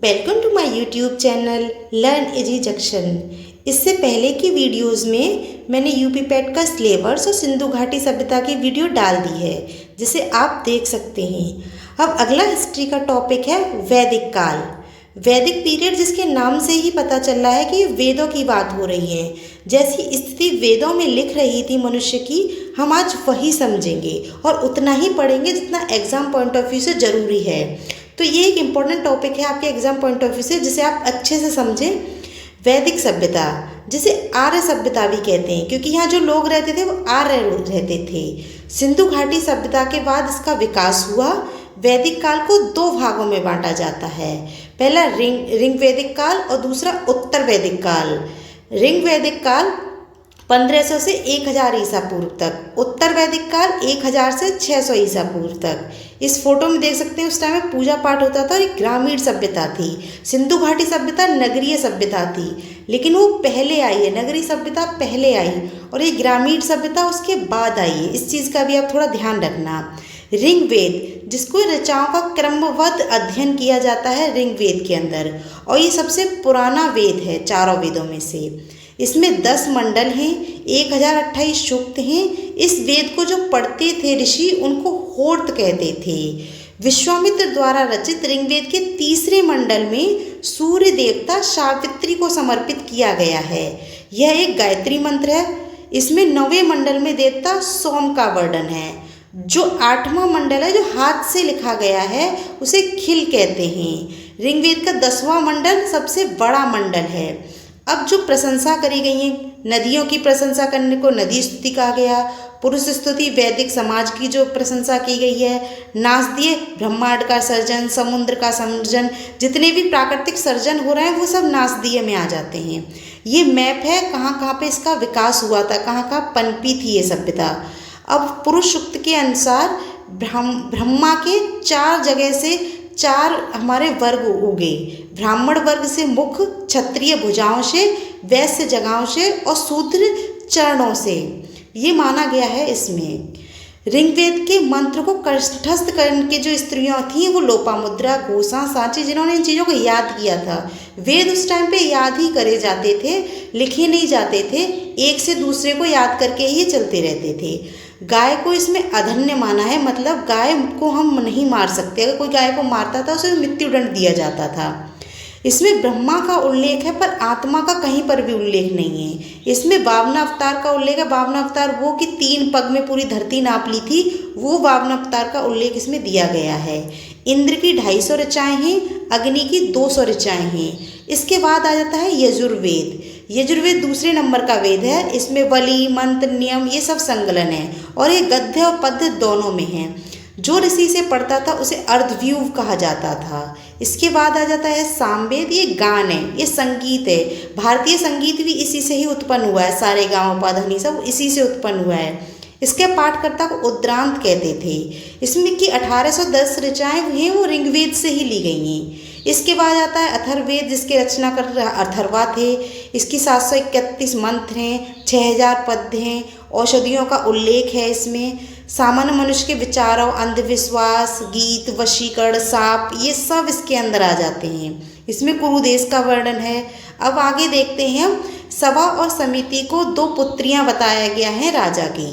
Welcome to my YouTube channel learn easy junction. इससे पहले की वीडियोस में मैंने यूपी पैट का सिलेबस और सिंधु घाटी सभ्यता की वीडियो डाल दी है, जिसे आप देख सकते हैं। अब अगला हिस्ट्री का टॉपिक है वैदिक काल। वैदिक पीरियड, जिसके नाम से ही पता चल रहा है कि वेदों की बात हो रही है। जैसी स्थिति वेदों में लिख रही थी मनुष्य की, हम आज वही समझेंगे और उतना ही पढ़ेंगे जितना एग्जाम पॉइंट ऑफ व्यू से ज़रूरी है। तो ये एक इम्पॉर्टेंट टॉपिक है आपके एग्जाम पॉइंट ऑफ व्यू से, जिसे आप अच्छे से समझें। वैदिक सभ्यता, जिसे आर्य सभ्यता भी कहते हैं, क्योंकि यहाँ जो लोग रहते थे वो आर्य रहते थे। सिंधु घाटी सभ्यता के बाद इसका विकास हुआ। वैदिक काल को दो भागों में बांटा जाता है। पहला ऋग वैदिक काल और दूसरा उत्तर वैदिक काल। ऋग वैदिक काल 1500 से 1000 ईसा पूर्व तक, उत्तर वैदिक काल 1000 से 600 ईसा पूर्व तक। इस फोटो में देख सकते हैं उस टाइम में पूजा पाठ होता था और एक ग्रामीण सभ्यता थी। सिंधु घाटी सभ्यता नगरीय सभ्यता थी, लेकिन वो पहले आई है। नगरीय सभ्यता पहले आई और ये ग्रामीण सभ्यता उसके बाद आई है। इस चीज़ का भी आप थोड़ा ध्यान रखना। ऋग्वेद, जिसको ऋचाओं का क्रमबद्ध अध्ययन किया जाता है ऋग्वेद के अंदर, और ये सबसे पुराना वेद है चारों वेदों में से। इसमें 10 मंडल हैं, 1028 सूक्त हैं। इस वेद को जो पढ़ते थे ऋषि, उनको होर्त कहते थे। विश्वामित्र द्वारा रचित ऋग्वेद के तीसरे मंडल में सूर्य देवता सावित्री को समर्पित किया गया है। यह एक गायत्री मंत्र है। इसमें 9वें मंडल में देवता सोम का वर्णन है। जो 8वां मंडल है, जो हाथ से लिखा गया है, उसे खिल कहते हैं। ऋग्वेद का 10वां मंडल सबसे बड़ा मंडल है। अब जो प्रशंसा करी गई है, नदियों की प्रशंसा करने को नदी स्तुति कहा गया। पुरुष स्तुति, वैदिक समाज की जो प्रशंसा की गई है। नासदीय, ब्रह्मांड का सर्जन, समुद्र का सर्जन, जितने भी प्राकृतिक सर्जन हो रहे हैं वो सब नासदीय में आ जाते हैं। ये मैप है कहाँ कहाँ पे इसका विकास हुआ था, कहाँ कहाँ पनपी थी ये सभ्यता। अब पुरुष सूक्त के अनुसार ब्रह्मा के 4 जगह से 4 हमारे वर्ग उगे। ब्राह्मण वर्ग से मुख, क्षत्रिय भुजाओं से, वैश्य जगाओं से और शूद्र चरणों से, ये माना गया है। इसमें ऋग्वेद के मंत्र को कंठस्थ करके जो स्त्रियां थीं, वो लोपामुद्रा, घोषा, सांची, जिन्होंने इन चीज़ों को याद किया था। वेद उस टाइम पे याद ही करे जाते थे, लिखे नहीं जाते थे। एक से दूसरे को याद करके ही चलते रहते थे। गाय को इसमें अधन्य माना है, मतलब गाय को हम नहीं मार सकते। अगर कोई गाय को मारता था उसे मृत्युदंड दिया जाता था। इसमें ब्रह्मा का उल्लेख है, पर आत्मा का कहीं पर भी उल्लेख नहीं है। इसमें वामन अवतार का उल्लेख है। वामन अवतार वो कि 3 पग में पूरी धरती नाप ली थी, वो वामन अवतार का उल्लेख इसमें दिया गया है। इंद्र की 250 ऋचाएँ हैं, अग्नि की 200 ऋचाएँ हैं। इसके बाद आ जाता है यजुर्वेद। यजुर्वेद दूसरे नंबर का वेद है। इसमें बलि, मंत्र, नियम, ये सब संकलन है और ये गद्य और पद्य दोनों में है। जो ऋषि से पढ़ता था उसे अर्धव्यूह कहा जाता था। इसके बाद आ जाता है सामवेद। ये गान है, ये संगीत है। भारतीय संगीत भी इसी से ही उत्पन्न हुआ है। सारे गाँव पाधनी सब इसी से उत्पन्न हुआ है। इसके पाठकर्ता को उद्रांत कहते थे। इसमें की 1810 ऋचाएँ हैं, वो ऋग्वेद से ही ली गई हैं। इसके बाद आता है अथर्ववेद, जिसके रचनाकर्ता अथर्वा थे। इसकी 731 मंत्र हैं, 6000 पद्य हैं। औषधियों का उल्लेख है इसमें। सामान्य मनुष्य के विचारों, अंधविश्वास, गीत, वशीकरण, साप, ये सब इसके अंदर आ जाते हैं। इसमें कुरुदेश का वर्णन है। अब आगे देखते हैं हम। सभा और समिति को 2 पुत्रियां बताया गया है राजा की।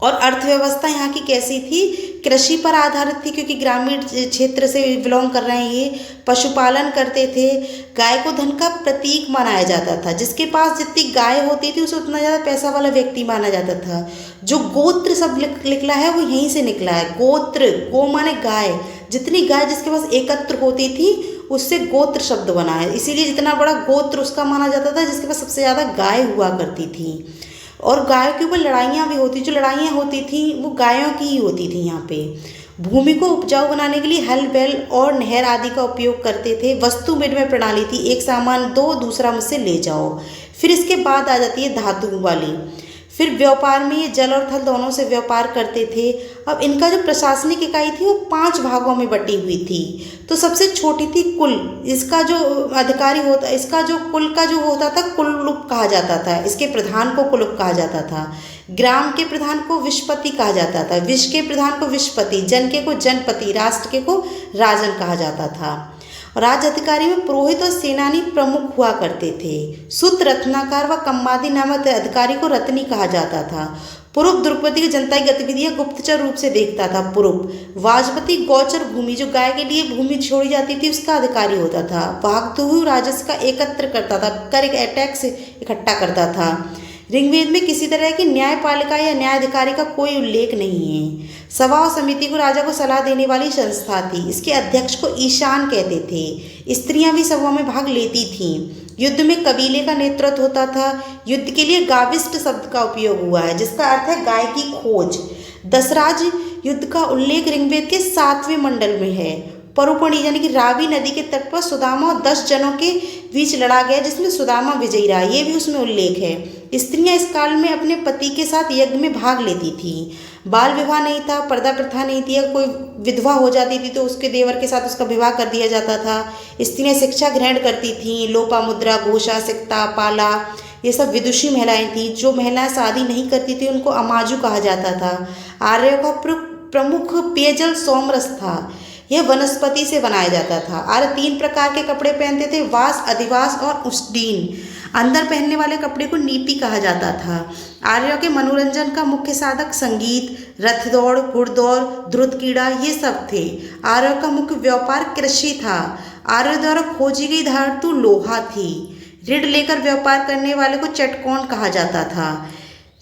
और अर्थव्यवस्था यहाँ की कैसी थी? कृषि पर आधारित थी, क्योंकि ग्रामीण क्षेत्र से बिलोंग कर रहे हैं ये। पशुपालन करते थे। गाय को धन का प्रतीक माना जाता था। जिसके पास जितनी गाय होती थी उसे उतना ज़्यादा पैसा वाला व्यक्ति माना जाता था। जो गोत्र सब निकला है वो यहीं से निकला है। गोत्र, गो माने गाय, जितनी गाय जिसके पास एकत्र होती थी उससे गोत्र शब्द बना है। इसीलिए जितना बड़ा गोत्र उसका माना जाता था जिसके पास सबसे ज़्यादा गाय हुआ करती थी। और गायों के ऊपर लड़ाइयाँ भी होती। जो लड़ाइयाँ होती थी वो गायों की ही होती थी। यहाँ पे भूमि को उपजाऊ बनाने के लिए हल बैल और नहर आदि का उपयोग करते थे। वस्तु विनिमय प्रणाली थी, एक सामान दो, दूसरा मुझसे ले जाओ। फिर इसके बाद आ जाती है धातु वाली। फिर व्यापार में ये जल और थल दोनों से व्यापार करते थे। अब इनका जो प्रशासनिक इकाई थी वो 5 भागों में बटी हुई थी। तो सबसे छोटी थी कुल। इसका जो अधिकारी होता, इसका जो कुल का जो होता था, कुलुप कहा जाता था। इसके प्रधान को कुलुप कहा जाता था। ग्राम के प्रधान को विशपति कहा जाता था। विश्व के प्रधान को विशपति, जन के को जनपति, राष्ट्र के को राजन कहा जाता था। राज अधिकारी में पुरोहित और सेनानी प्रमुख हुआ करते थे। सुत, रत्नाकर व कम्मादि नामक अधिकारी को रत्नी कहा जाता था। पुरुप द्रौपदी की जनता की गतिविधियां गुप्तचर रूप से देखता था। पुरुप वाजपति गोचर भूमि, जो गाय के लिए भूमि छोड़ी जाती थी, उसका अधिकारी होता था। भागतुहु राजस्व का एकत्र करता था, कर टैक्स इकट्ठा करता था। ऋग्वेद में किसी तरह की न्यायपालिका या न्यायाधिकारी का कोई उल्लेख नहीं है। सभा और समिति को राजा को सलाह देने वाली संस्था थी। इसके अध्यक्ष को ईशान कहते थे। स्त्रियां भी सभा में भाग लेती थीं। युद्ध में कबीले का नेतृत्व होता था। युद्ध के लिए गाविष्ट शब्द का उपयोग हुआ है, जिसका अर्थ है गाय की खोज। दशराज युद्ध का उल्लेख ऋग्वेद के 7वें मंडल में है। परुपणी यानी कि रावी नदी के तट पर सुदामा और 10 जनों के बीच लड़ा गया, जिसमें सुदामा विजयी रहा, ये भी उसमें उल्लेख है। स्त्रियां इस काल में अपने पति के साथ यज्ञ में भाग लेती थीं। बाल विवाह नहीं था, पर्दा प्रथा नहीं थी। कोई विधवा हो जाती थी तो उसके देवर के साथ उसका विवाह कर दिया जाता था। स्त्रियां शिक्षा ग्रहण करती थीं। लोपामुद्रा, घोषा, सिक्ता, पाला, ये सब विदुषी महिलाएं थीं। जो महिलाएं शादी नहीं करती थी उनको अमाजु कहा जाता था। आर्यों का प्रमुख पेयजल सोमरस था। यह वनस्पति से बनाया जाता था। आर्य 3 प्रकार के कपड़े पहनते थे, वास, अधिवास और उष्डीन। अंदर पहनने वाले कपड़े को नीपी कहा जाता था। आर्यों के मनोरंजन का मुख्य साधक संगीत, रथ दौड़, घुड़दौड़, द्रुत क्रीड़ा, ये सब थे। आर्यों का मुख्य व्यापार कृषि था। आर्यों द्वारा खोजी गई धातु लोहा थी। ऋण लेकर व्यापार करने वाले को चटकौन कहा जाता था।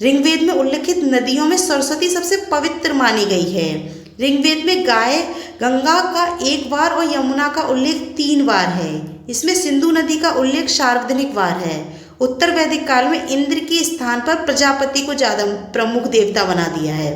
ऋग्वेद में उल्लिखित नदियों में सरस्वती सबसे पवित्र मानी गई है। ऋग्वेद में गंगा का 1 बार और यमुना का उल्लेख 3 बार है। इसमें सिंधु नदी का उल्लेख सार्वजनिक बार है। उत्तर वैदिक काल में इंद्र के स्थान पर प्रजापति को ज्यादा प्रमुख देवता बना दिया है।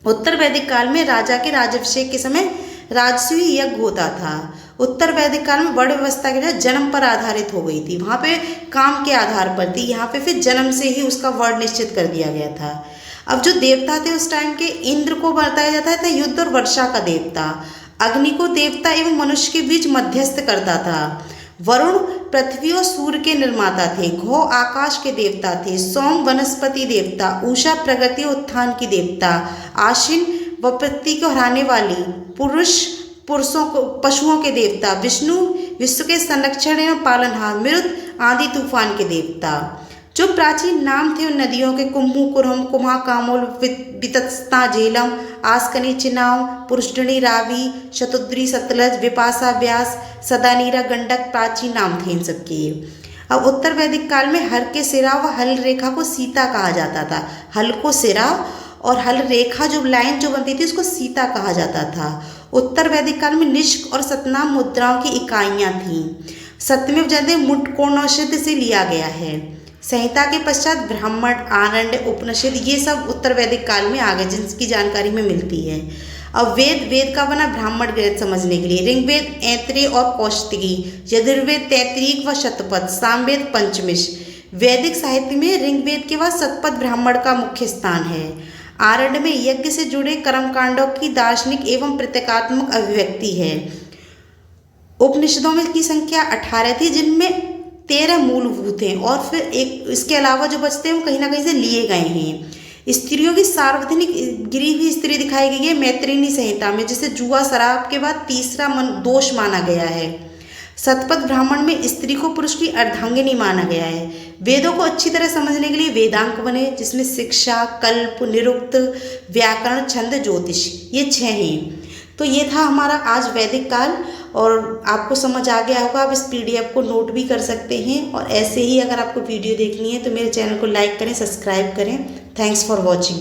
उत्तर वैदिक काल में राजा के राज्याभिषेक के समय राजसूय यज्ञ होता था। उत्तर वैदिक काल में वर्ण व्यवस्था के लिए जन्म पर आधारित हो गई थी। वहाँ पे काम के आधार पर थी, यहाँ पे फिर जन्म से ही उसका वर्ण निश्चित कर दिया गया था। अब जो देवता थे उस टाइम के, इंद्र को बताया जाता था युद्ध और वर्षा का देवता। अग्नि को देवता एवं मनुष्य के बीच मध्यस्थ करता था। वरुण पृथ्वी और सूर्य के निर्माता थे। घो आकाश के देवता थे। सोम वनस्पति देवता। उषा प्रगति और उत्थान की देवता। आश्विन विपत्ति को हराने वाली। पशुओं के देवता। विष्णु विश्व के संरक्षण एवं पालनहार। मृत आंधी तूफान के देवता। जो प्राचीन नाम थे उन नदियों के कुम्भू, कुरहम, कुम्हा, कामोल, वितस्ता, झेलम, आस्कनी, चिनाव, पुरुषणी, रावी, शतुद्री, सतलज, विपाशा, व्यास, सदानीरा, गंडक प्राचीन नाम थे इन सबके। अब उत्तर वैदिक काल में हर के सिरा व हल रेखा को सीता कहा जाता था। हल को सिरा और हल रेखा जो लाइन जो बनती थी उसको सीता कहा जाता था। उत्तर वैदिक काल में निष्क और सतनाम मुद्राओं की इकाइयाँ थीं। सत्यमेव जयते मुंडकोपनिषद से लिया गया है। संहिता के पश्चात ब्राह्मण, आनंद, उपनिषद ये सब उत्तर वैदिक काल में आ गए, जिनकी जानकारी में मिलती है। अब वेद का बना ब्राह्मण ग्रंथ समझने के लिए ऋग्वेद, ऐत्रेय और कौशिकी, यजुर्वेद, तैत्तिरीय व शतपथ, सामवेद, पंचमिश। वैदिक साहित्य में ऋग्वेद के बाद शतपथ ब्राह्मण का मुख्य स्थान है। आरण्य में यज्ञ से जुड़े कर्मकांडों की दार्शनिक एवं प्रतीकात्मक अभिव्यक्ति है। उपनिषदों में की संख्या 18 थी, जिनमें 13 मूलभूत हैं और फिर एक इसके अलावा जो बचते हैं वो कहीं ना कहीं से लिए गए हैं। स्त्रियों की सार्वजनिक गिरी हुई स्त्री दिखाई गई है मैत्रेयी संहिता में, जिसे जुआ शराब के बाद तीसरा दोष माना गया है। शतपथ ब्राह्मण में स्त्री को पुरुष की अर्धांगिनी माना गया है। वेदों को अच्छी तरह समझने के लिए वेदांग बने, जिसमें शिक्षा, कल्प, निरुक्त, व्याकरण, छंद, ज्योतिष ये 6 हैं। तो ये था हमारा आज वैदिक काल, और आपको समझ आ गया होगा। आप इस PDF को नोट भी कर सकते हैं, और ऐसे ही अगर आपको वीडियो देखनी है तो मेरे चैनल को लाइक करें, सब्सक्राइब करें। Thanks for watching.